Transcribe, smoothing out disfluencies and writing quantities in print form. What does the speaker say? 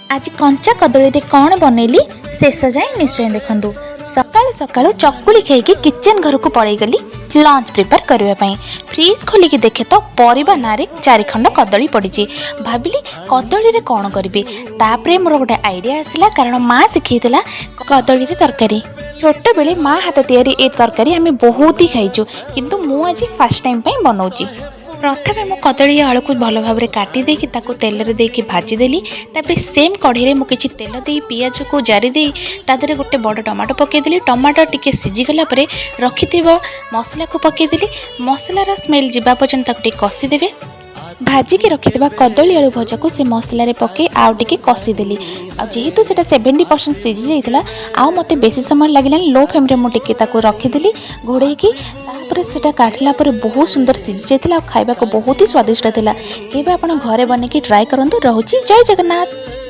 आज कंचा कदली रे कौन बनैली शेष जाए निश्चय देखु। सकाळु सकाळु चकुली खाइकी किचन घर को पड़े गली लंच प्रिपेयर करने। फ्रिज खोलिकी देखे तो परिबा नारे 4 खंड कदली पड़ी। भाविली कदली रे कौन करी तापरे मोर गोटे आइडिया आसला कारण माँ शिखेला कदली रे तरकारी। छोट बेले माँ हाथ तैयारी ए तरकारी आम बहुत ही खाइचु किंतु मु आज फर्स्ट टाइम बनाऊँगी। प्रथमे मु कदली आलू को भल भाव में काटी देकी ताकू तेल रे देकी भाजीदेली। तापर सेम कढ़ी में किसी तेल दे पियाज को जारी दे तादरे गोटे बड़ टमाटो पकईदेली। टमाटो टिके सिझीगला रखि मसला को पकईदेली। मसलार स्मेल जावा पर्यंत कषिदेवे। भाजिकी रखिथिबा कदली आलू भजा को से मसला रे पके आउ टिके कषिदेली। जेहेतु सेटा 70% सिझी जाइतिला आउ मते बेसी समय लागिला लो फ्लेम रे मु टिके ताकू रखिदेली घोड़ेकी। तापर सेटा काटला पर बहुत सुंदर सिझी जाइतिला। खाइबा को बहुत ही स्वादिष्ट थिला। केबे आपण घरे बनेकी ट्राई करंतु। रहुची जय जगन्नाथ।